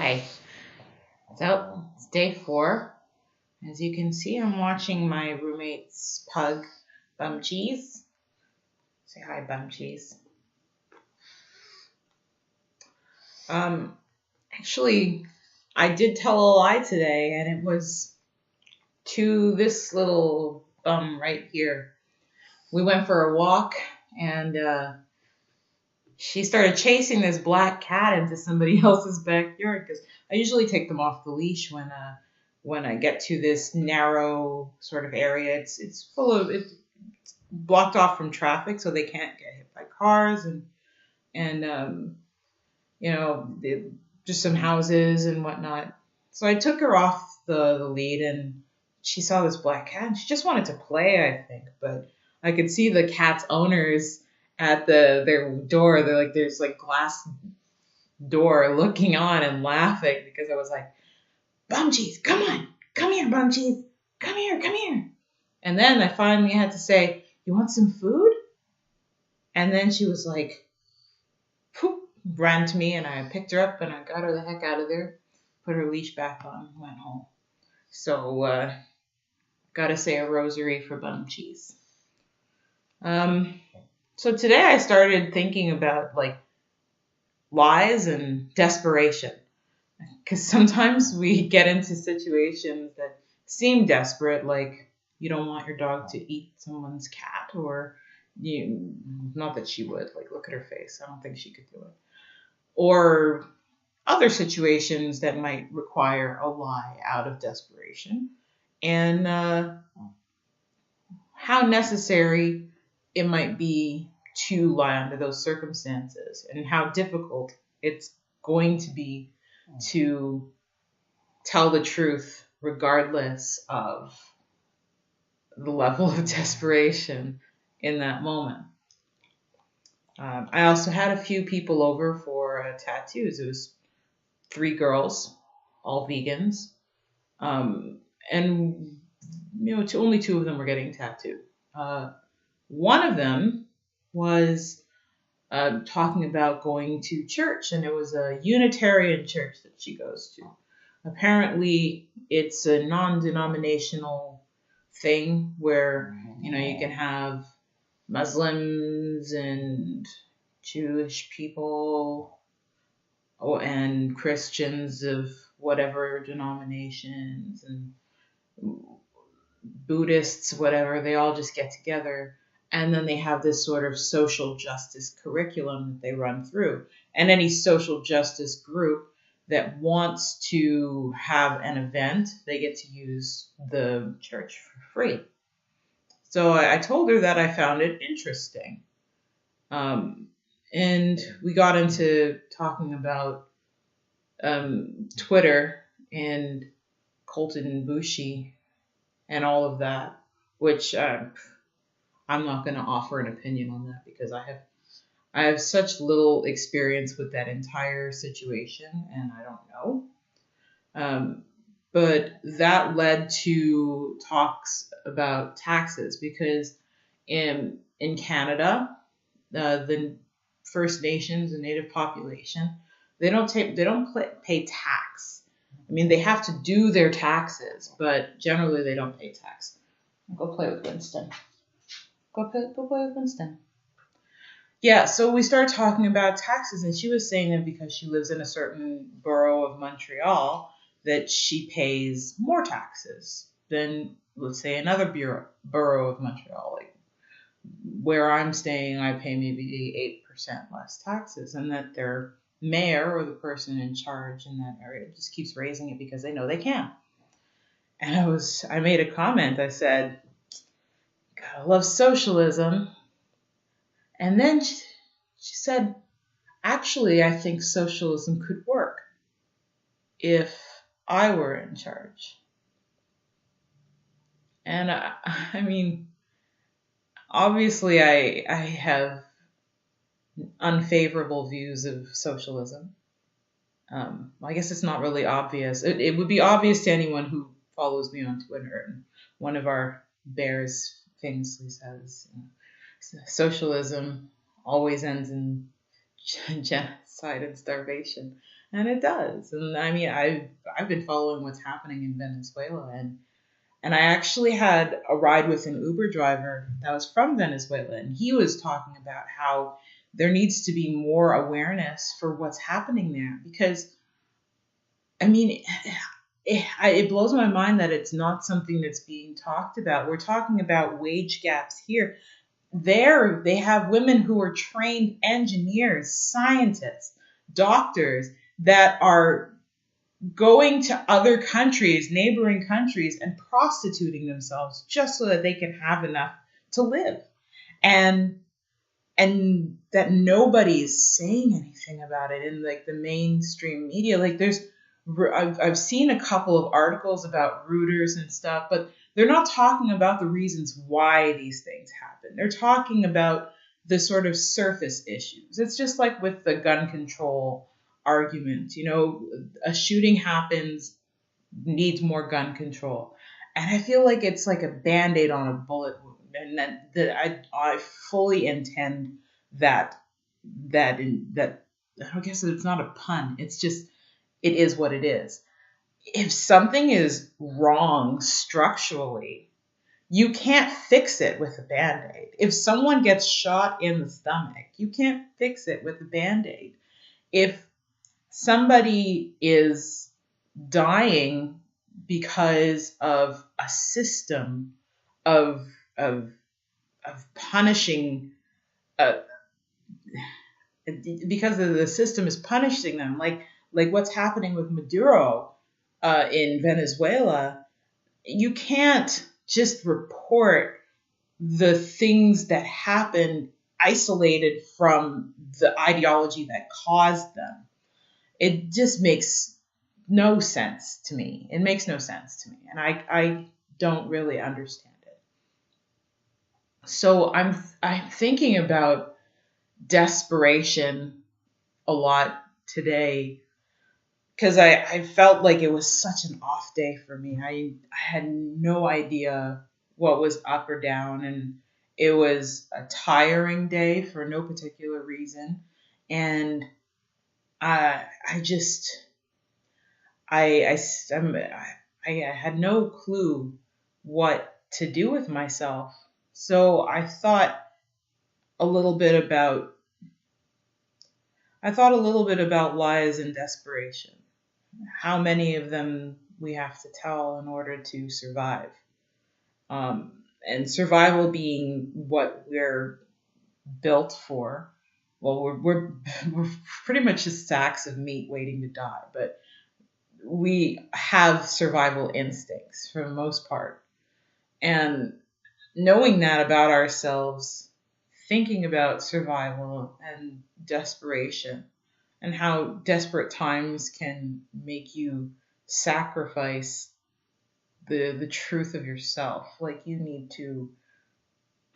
Hi. So it's day 4. As you can see, I'm watching my roommate's pug, Bum Cheese. Say hi, Bum Cheese. Actually, I did tell a lie today, and it was to this little bum right here. We went for a walk, and she started chasing this black cat into somebody else's backyard, because I usually take them off the leash when I get to this narrow sort of area. It's full of it's blocked off from traffic, so they can't get hit by cars and just some houses and whatnot. So I took her off the lead, and she saw this black cat, and she just wanted to play, I think. But I could see the cat's owners at their door. There's like glass door looking on and laughing because I was like, Bum Cheese, come on, come here, Bum Cheese, come here, come here. And then I finally had to say, you want some food? And then she was like, poop, ran to me, and I picked her up and I got her the heck out of there, put her leash back on, and went home. So, gotta say a rosary for Bum Cheese. So today I started thinking about like lies and desperation. Because sometimes we get into situations that seem desperate, like you don't want your dog to eat someone's cat, or not that she would, like look at her face, I don't think she could do it. Or other situations that might require a lie out of desperation, and how necessary it might be to lie under those circumstances, and how difficult it's going to be to tell the truth regardless of the level of desperation in that moment. I also had a few people over for tattoos. It was 3 girls, all vegans, and only 2 of them were getting tattooed. One of them was talking about going to church, and it was a Unitarian church that she goes to. Apparently, it's a non-denominational thing where you can have Muslims and Jewish people and Christians of whatever denominations and Buddhists, whatever. They all just get together. And then they have this sort of social justice curriculum that they run through. And any social justice group that wants to have an event, they get to use the church for free. So I told her that I found it interesting. And we got into talking about Twitter and Colton Bushi and all of that, which I'm not going to offer an opinion on that because I have such little experience with that entire situation, and I don't know. But that led to talks about taxes, because in Canada, the First Nations and Native population, they don't pay tax. I mean, they have to do their taxes, but generally they don't pay tax. Go play with Winston. Go play with Winston. Yeah, so we started talking about taxes, and she was saying that because she lives in a certain borough of Montreal, that she pays more taxes than, let's say, another borough of Montreal. Like where I'm staying, I pay maybe 8% less taxes, and that their mayor or the person in charge in that area just keeps raising it because they know they can. And I made a comment. I said, "Gotta love socialism." And then she said, actually, I think socialism could work if I were in charge. And I mean, obviously I have unfavorable views of socialism. I guess it's not really obvious. It would be obvious to anyone who follows me on Twitter. And one of our bears famously says, socialism always ends in genocide and starvation, and it does. And I mean, I've been following what's happening in Venezuela, and I actually had a ride with an Uber driver that was from Venezuela, and he was talking about how there needs to be more awareness for what's happening there. Because, I mean, it blows my mind that it's not something that's being talked about. We're talking about wage gaps here. There, they have women who are trained engineers, scientists, doctors that are going to other countries, neighboring countries, and prostituting themselves just so that they can have enough to live. And and that nobody's saying anything about it in like the mainstream media. Like I've seen a couple of articles about rooters and stuff, but they're not talking about the reasons why these things happen. They're talking about the sort of surface issues. It's just like with the gun control argument. You know, a shooting happens, needs more gun control. And I feel like it's like a band-aid on a bullet wound. And I fully intend that I guess it's not a pun. It's just it is what it is. If something is wrong structurally, you can't fix it with a band-aid. If someone gets shot in the stomach, you can't fix it with a band-aid. If somebody is dying because of a system of punishing, because of the system is punishing them, like what's happening with Maduro in Venezuela. You can't just report the things that happen isolated from the ideology that caused them. It just makes no sense to me. It makes no sense to me. And I don't really understand it. So I'm thinking about desperation a lot today because I felt like it was such an off day for me. I had no idea what was up or down, and it was a tiring day for no particular reason. And I just I had no clue what to do with myself. So a little bit about I thought a little bit about lies and desperation. How many of them we have to tell in order to survive. And survival being what we're built for. Well, we're pretty much just sacks of meat waiting to die, but we have survival instincts for the most part. And knowing that about ourselves, thinking about survival and desperation, and how desperate times can make you sacrifice the truth of yourself. Like you need to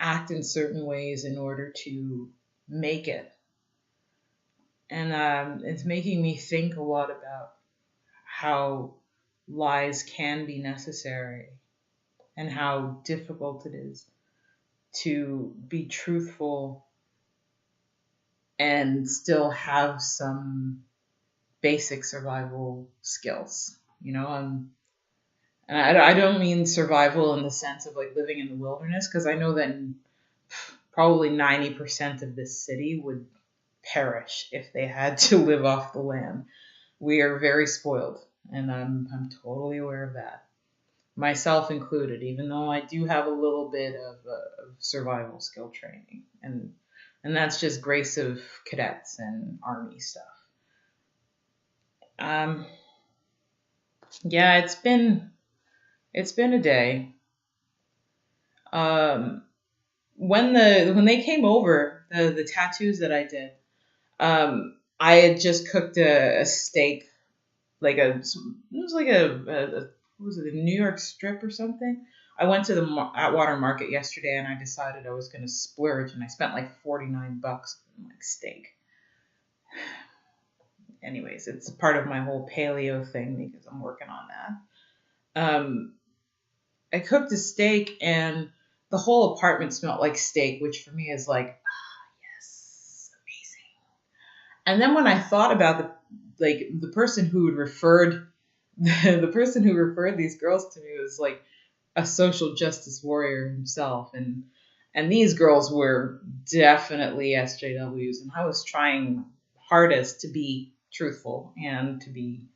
act in certain ways in order to make it. And it's making me think a lot about how lies can be necessary and how difficult it is to be truthful and still have some basic survival skills, you know. And I don't mean survival in the sense of like living in the wilderness, because I know that probably 90% of this city would perish if they had to live off the land. We are very spoiled, and I'm totally aware of that, myself included. Even though I do have a little bit of survival skill training, and that's just grace of cadets and army stuff. Yeah, it's been a day. When they came over, the tattoos that I did, I had just cooked a steak, like it was like what was it, a New York strip or something. I went to the Atwater Market yesterday, and I decided I was going to splurge, and I spent like $49 on like steak. Anyways, it's part of my whole paleo thing because I'm working on that. I cooked a steak, and the whole apartment smelled like steak, which for me is like, yes, amazing. And then when I thought about the person who had referred the person who referred these girls to me was like a social justice warrior himself, and these girls were definitely SJWs, and I was trying hardest to be truthful and to be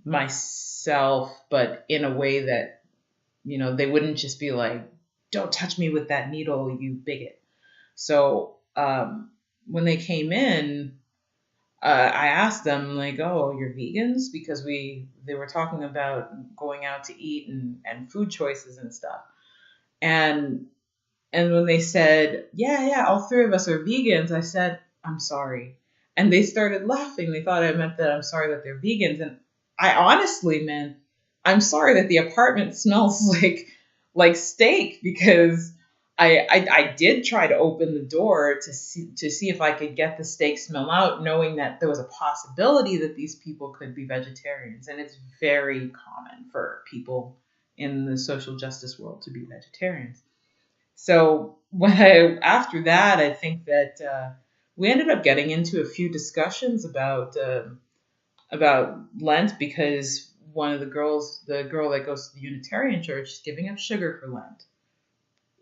myself, but in a way that, they wouldn't just be like, don't touch me with that needle, you bigot. So when they came in, I asked them like, "Oh, you're vegans?" Because they were talking about going out to eat and food choices and stuff. And when they said, "Yeah, yeah, all three of us are vegans," I said, "I'm sorry." And they started laughing. They thought I meant that I'm sorry that they're vegans, and I honestly meant I'm sorry that the apartment smells like steak, because I did try to open the door to see if I could get the steak smell out, knowing that there was a possibility that these people could be vegetarians, and it's very common for people in the social justice world to be vegetarians. So after that, I think that we ended up getting into a few discussions about Lent, because one of the girl that goes to the Unitarian church, is giving up sugar for Lent,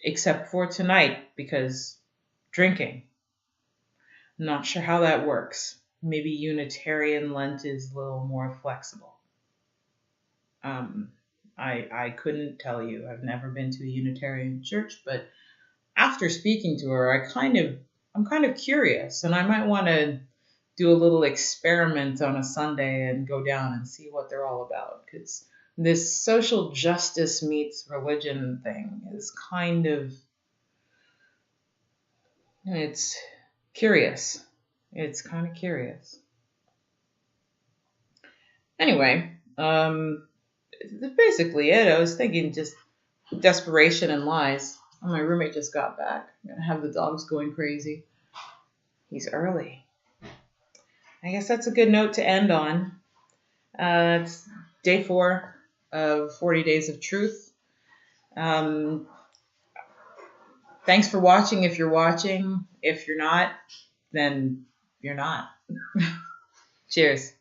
except for tonight because drinking. I'm not sure how that works. Maybe Unitarian Lent is a little more flexible. I couldn't tell you. I've never been to a Unitarian church, but after speaking to her, I'm kind of curious, and I might want to do a little experiment on a Sunday and go down and see what they're all about, because this social justice meets religion thing is it's curious. It's kind of curious. Anyway, that's basically it. I was thinking just desperation and lies. Oh, my roommate just got back. I'm gonna have the dogs going crazy. He's early. I guess that's a good note to end on. It's day 4 of 40 Days of Truth. Thanks for watching if you're watching. If you're not, then you're not. Cheers.